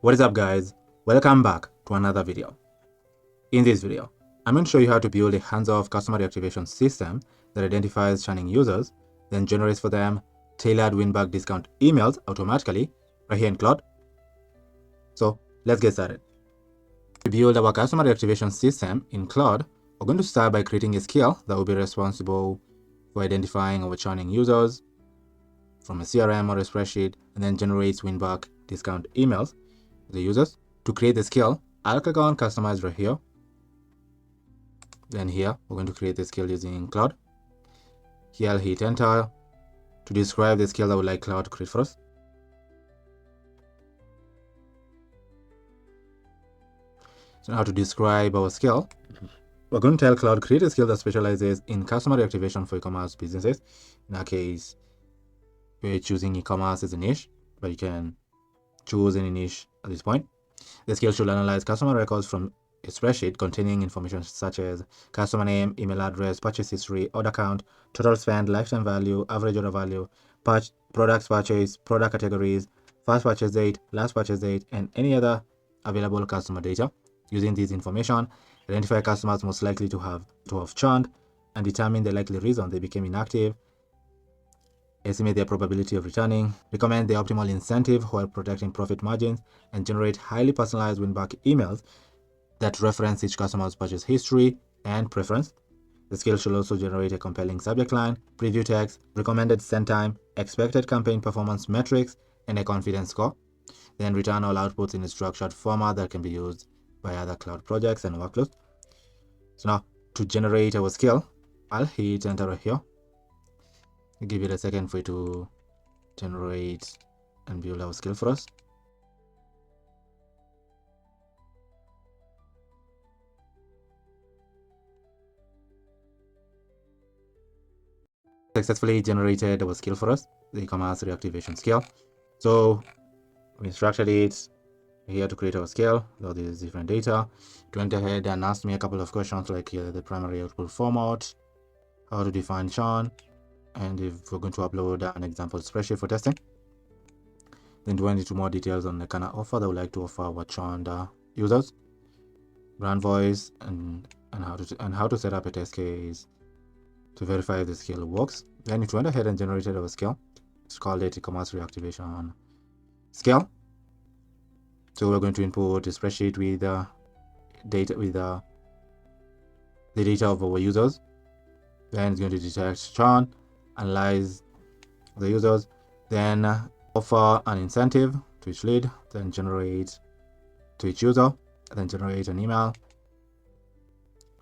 What is up, guys? Welcome back to another video. In this video, I'm going to show you how to build a hands-off customer reactivation system that identifies churning users, then generates for them tailored win-back discount emails automatically right here in Claude. So let's get started. To build our customer reactivation system in Claude, we're going to start by creating a skill that will be responsible for identifying our churning users from a CRM or a spreadsheet, and then generates win-back discount emails to the users. To create the skill, I'll click on Customize right here. Then here, we're going to create the skill using Claude. Here I'll hit Enter to describe the skill I would like Claude to create for us. So now to describe our skill, we're going to tell Claude create a skill that specializes in customer reactivation for e-commerce businesses. In our case, we're choosing e-commerce as a niche, but you can choose any niche at this point. The skill should analyze customer records from a spreadsheet containing information such as customer name, email address, purchase history, order count, total spend, lifetime value, average order value, products purchased, product categories, first purchase date, last purchase date, and any other available customer data. Using this information, identify customers most likely to have churned and determine the likely reason they became inactive, estimate their probability of returning, recommend the optimal incentive while protecting profit margins, and generate highly personalized win-back emails that reference each customer's purchase history and preference. The skill should also generate a compelling subject line, preview text, recommended send time, expected campaign performance metrics, and a confidence score. Then return all outputs in a structured format that can be used by other cloud projects and workflows. So now, to generate our skill, I'll hit Enter right here. I'll give it a second for it to generate and build our skill for us. Successfully generated our skill for us, the e-commerce reactivation skill. So we structured it here to create our skill. All these different data. It went ahead and asked me a couple of questions like the primary output format, how to define churn, and if we're going to upload an example spreadsheet for testing. Then went into more details on the kind of offer that we like to offer our churned users, brand voice, and how to set up a test case to verify if the skill works. Then it went ahead and generated our skill. It's called it e-commerce reactivation skill. So we're going to input a spreadsheet with the data the data of our users. Then it's going to detect churn, analyze the users, then offer an incentive to each lead, then generate to each user, then generate an email,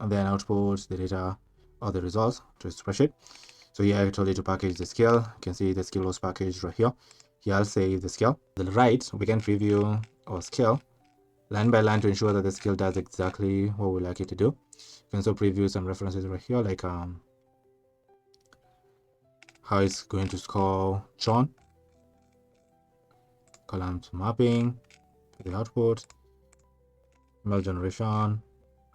and then output the data or the results to a spreadsheet. So here I told you to package the skill. You can see the skill was packaged right here. Here I'll save the skill. To the right, we can preview our skill line by line to ensure that the skill does exactly what we like it to do. You can also preview some references right here, like how it's going to score churn, column mapping, the output, email generation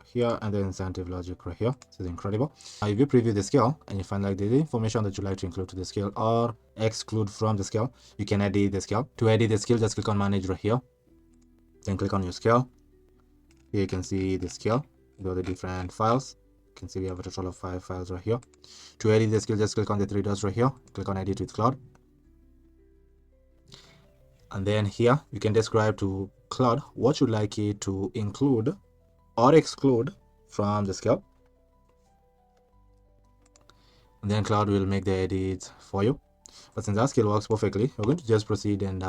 here, and the incentive logic right here. This is incredible. Now, if you preview the skill and you find like the information that you like to include to the skill or exclude from the skill, you can edit the skill. To edit the skill, just click on manage right here, then click on your skill. Here you can see the skill with all the different files. You can see we have a total of 5 files right here. To edit the skill, just click on the 3 dots right here, click on edit with Claude, and then here you can describe to Claude what you'd like it to include or exclude from the skill, and then Claude will make the edits for you. But since our skill works perfectly, we're going to just proceed and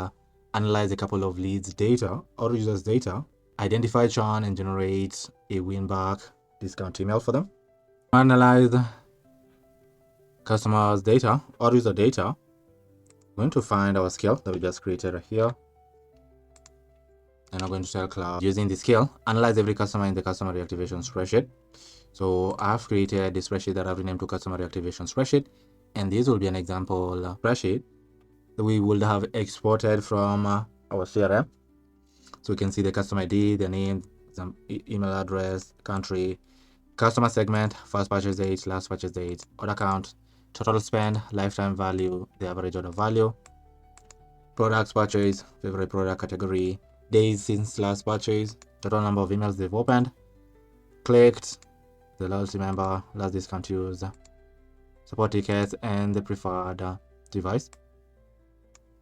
analyze a couple of leads data or users data, identify churn, and generate a win-back discount email for them. Analyze customers data or user data. We're going to find our skill that we just created right here, and I'm going to tell Claude using the skill analyze every customer in the customer reactivation spreadsheet. So I've created the spreadsheet that I've renamed to customer reactivation spreadsheet, and this will be an example spreadsheet that we would have exported from our CRM. So we can see the customer ID, their name, some email address, country, customer segment, first purchase date, last purchase date, order count, total spend, lifetime value, the average order value, products purchased, favorite product category, days since last purchase, total number of emails they've opened, clicked, the loyalty member, last discount used, support tickets, and the preferred device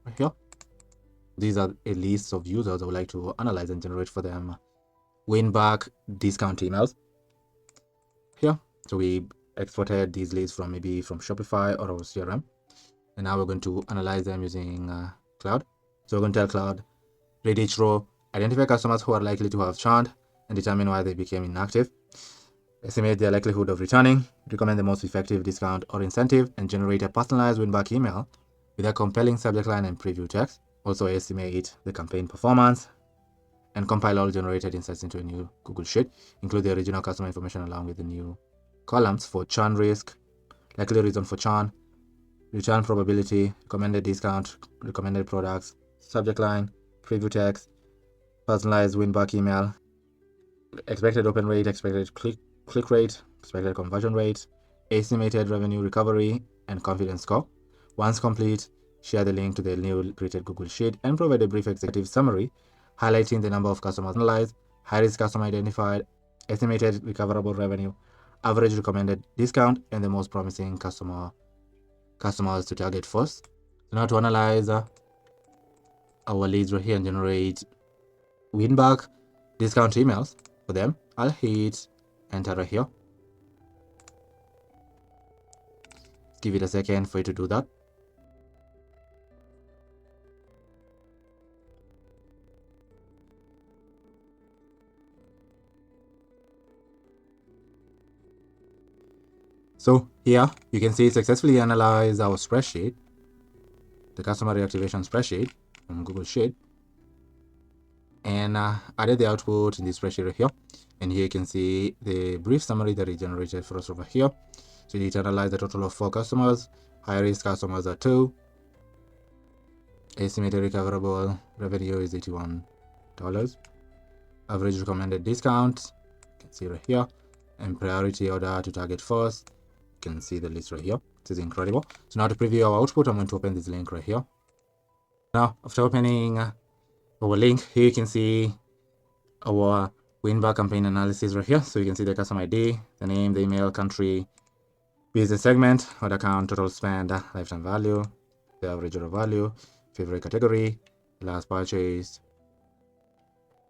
right here. These are a list of users I would like to analyze and generate for them win back discount emails here. So we exported these leads from maybe from Shopify or our CRM, and now we're going to analyze them using Cloud. So we're going to tell Cloud, read each row, identify customers who are likely to have churned and determine why they became inactive, estimate their likelihood of returning, recommend the most effective discount or incentive, and generate a personalized win back email with a compelling subject line and preview text. Also estimate the campaign performance and compile all generated insights into a new Google Sheet. Include the original customer information along with the new columns for churn risk, likely reason for churn, return probability, recommended discount, recommended products, subject line, preview text, personalized win back email, expected open rate, expected click rate, expected conversion rate, estimated revenue recovery, and confidence score. Once complete, share the link to the new created Google Sheet and provide a brief executive summary highlighting the number of customers analyzed, high-risk customer identified, estimated recoverable revenue, average recommended discount, and the most promising customers to target first. So now to analyze our leads right here and generate win back discount emails for them, I'll hit enter right here. Give it a second for it to do that. So here you can see it successfully analyzed our spreadsheet, the customer reactivation spreadsheet from Google Sheet, and added the output in this spreadsheet right here. And here you can see the brief summary that it generated for us over here. So it analyzed a total of 4 customers. High risk customers are 2. Estimated recoverable revenue is $81. Average recommended discount, you can see right here. And priority order to target first, you can see the list right here. This is incredible. So now to preview our output, I'm going to open this link right here. Now, after opening our link, here you can see our win back campaign analysis right here. So you can see the customer ID, the name, the email, country, business segment, order count, total spend, lifetime value, the average order value, favorite category, last purchase,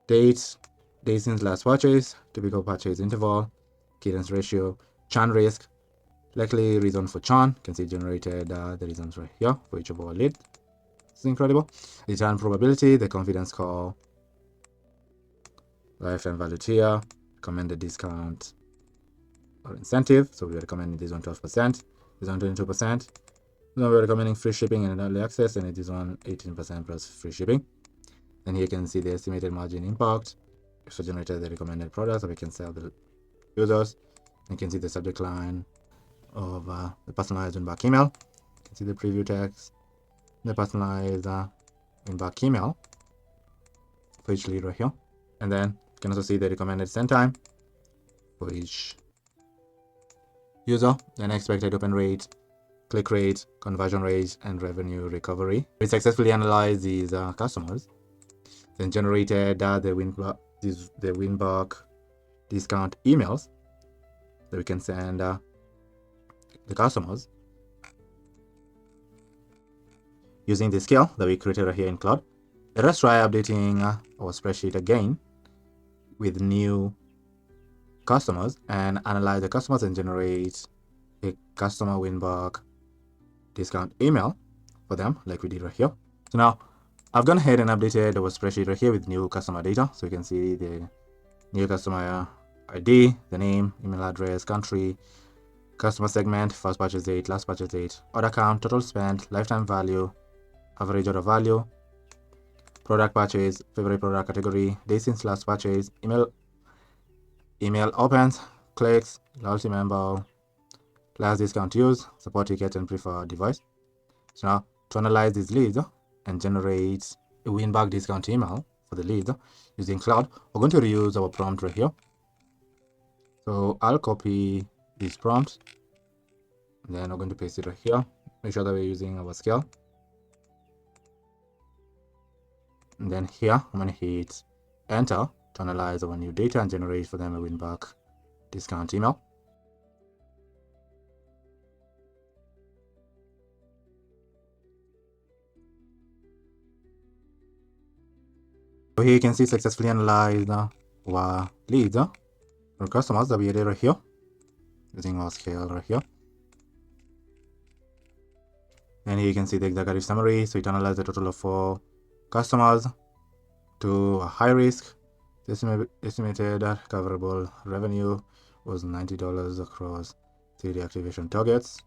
dates, days since last purchase, typical purchase interval, cadence ratio, churn risk, likely reason for churn. You can see generated the reasons right here for each of our leads. It's incredible. Return probability, the confidence score, lifetime value tier, recommended discount or incentive. So we are recommending this on 12%, this on 22%. Now we're recommending free shipping and early access, and it is on 18% plus free shipping. And here you can see the estimated margin impact. So generated the recommended products that we can sell the users. You can see the subject line of the personalized win-back email. You can see the preview text, the personalized win-back email for each lead right here. And then you can also see the recommended send time for each user, then expected open rate, click rate, conversion rate, and revenue recovery. We successfully analyzed these customers, then generated the win-back discount emails that we can send the customers using the scale that we created right here in Cloud. Let us try updating our spreadsheet again with new customers and analyze the customers and generate a customer win-back discount email for them like we did right here. So now I've gone ahead and updated our spreadsheet right here with new customer data. So you can see the new customer ID, the name, email address, country, customer segment, first purchase date, last purchase date, order count, total spend, lifetime value, average order value, product purchase, favorite product category, day since last purchase, email opens, clicks, loyalty member, last discount used, support ticket, and preferred device. So now to analyze these leads and generate a win-back discount email for the leads using Cloud, we're going to reuse our prompt right here. So I'll copy this prompt, and then we're going to paste it right here. Make sure that we're using our scale. And then here I'm going to hit enter to analyze our new data and generate for them a win back discount email. So here you can see successfully analyze our leads or customers that we added right here using our scale right here. And here you can see the executive summary. So it analyzed a total of 4 customers to a high risk. The estimated recoverable revenue was $90 across 3 deactivation targets.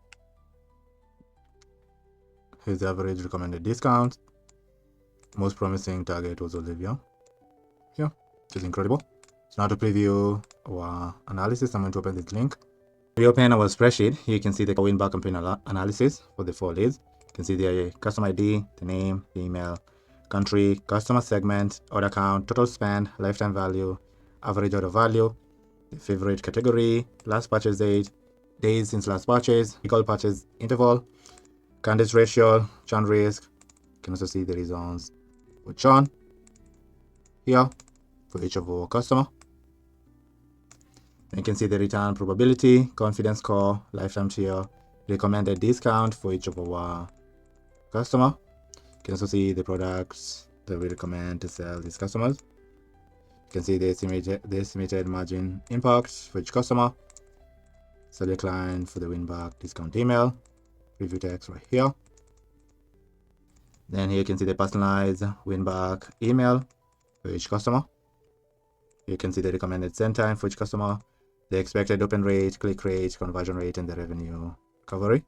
His average recommended discount. Most promising target was Olivia. Yeah, which is incredible. So now to preview our analysis, I'm going to open this link. We open our spreadsheet. Here you can see the win back campaign analysis for the 4 leads. You can see the customer ID, the name, the email, country, customer segment, order count, total spend, lifetime value, average order value, the favorite category, last purchase date, days since last purchase, equal purchase interval, candidates ratio, churn risk. You can also see the reasons for churn here for each of our customer. And you can see the return probability, confidence score, lifetime tier, recommended discount for each of our customer. You can also see the products that we recommend to sell these customers. You can see the estimated margin impact for each customer. Select line for the win back discount email. Review text right here. Then here you can see the personalized win back email for each customer. You can see the recommended send time for each customer, the expected open rate, click rate, conversion rate, and the revenue recovery.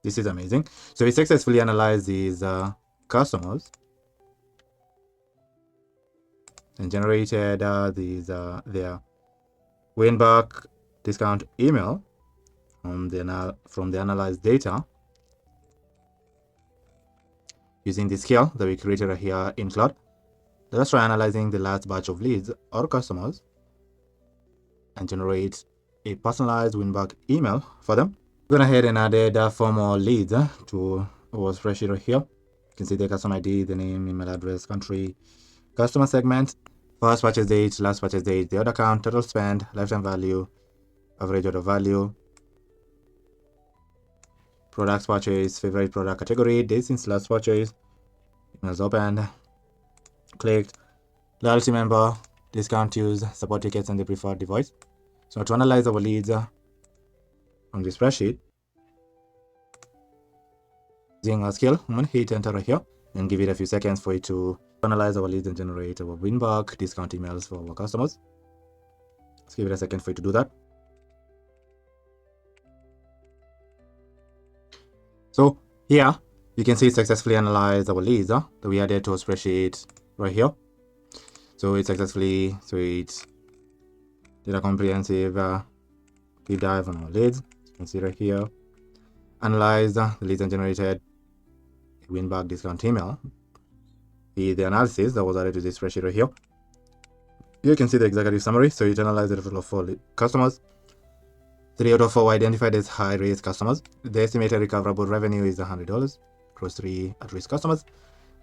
This is amazing. So we successfully analyzed these customers and generated their win back discount email from the analyzed data using the scale that we created here in Claude. Let's try analyzing the last batch of leads or customers and generate a personalized win back email for them. We're going ahead and added 4 more leads to our spreadsheet right here. You can see the customer ID, the name, email address, country, customer segment, first purchase date, last purchase date, the order count, total spend, lifetime value, average order value, products purchase, favorite product category, days since last purchase, emails opened, clicked, loyalty member, discount used, support tickets, and the preferred device. So to analyze our leads on the spreadsheet, using our scale, I'm going to hit enter right here and give it a few seconds for it to analyze our leads and generate our win back discount emails for our customers. Let's give it a second for it to do that. So here you can see it successfully analyzed our leads that we added to a spreadsheet right here. So it successfully did a comprehensive deep dive on our leads. You can see right here, analyzed the leads and generated a win back discount email. The analysis that was added to this spreadsheet right here. Here you can see the executive summary. So it analyzed a total of 4 customers. 3 out of 4 identified as high risk customers. The estimated recoverable revenue is $100 across 3 at-risk customers.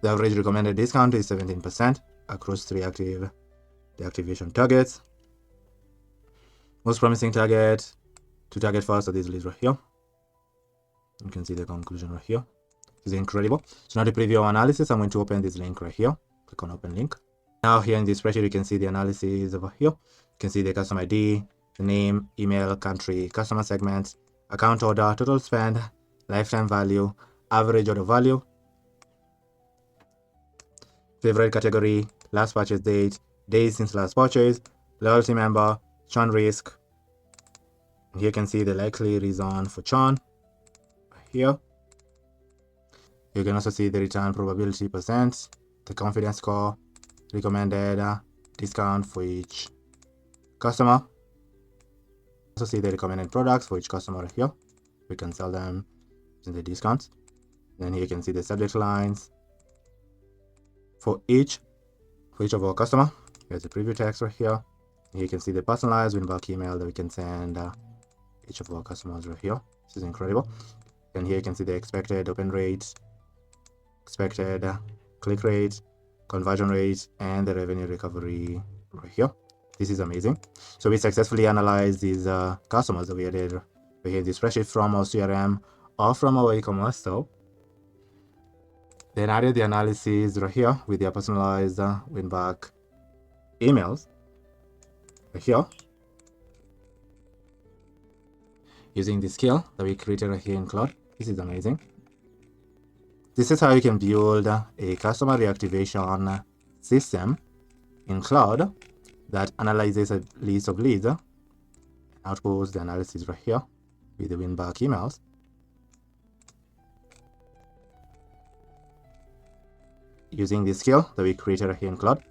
The average recommended discount is 17% across 3 active deactivation targets. Most promising target to target first are these leads right here. You can see the conclusion right here. This is incredible. So now to preview our analysis, I'm going to open this link right here. Click on open link. Now here in this spreadsheet, you can see the analysis over here. You can see the customer ID, the name, email, country, customer segments, account order, total spend, lifetime value, average order value, favorite category, last purchase date, days since last purchase, loyalty member, churn risk. Here you can see the likely reason for churn here. You can also see the return probability percent, the confidence score, recommended discount for each customer. Also see the recommended products for each customer here. We can sell them using the discounts. Then here you can see the subject lines for each of our customer. Here's the preview text right here. Here you can see the personalized win back email that we can send each of our customers right here. This is incredible. And here you can see the expected open rate, expected click rate, conversion rate, and the revenue recovery right here. This is amazing. So we successfully analyzed these customers that we added right here in this spreadsheet from our CRM or from our e-commerce store. Then added the analysis right here with their personalized win-back emails right here, using the skill that we created right here in Claude. This is amazing. This is how you can build a customer reactivation system in Claude that analyzes a list of leads, outputs the analysis right here with the win-back emails. Using the skill that we created here in Claude.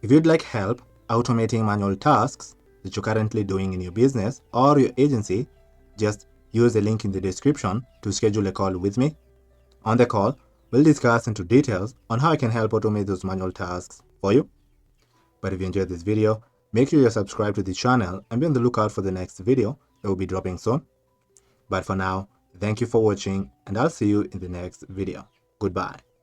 If you'd like help automating manual tasks that you're currently doing in your business or your agency, just use the link in the description to schedule a call with me. On the call, we'll discuss into details on how I can help automate those manual tasks for you. But if you enjoyed this video, make sure you're subscribed to the channel and be on the lookout for the next video that will be dropping soon. But for now, thank you for watching and I'll see you in the next video. Goodbye.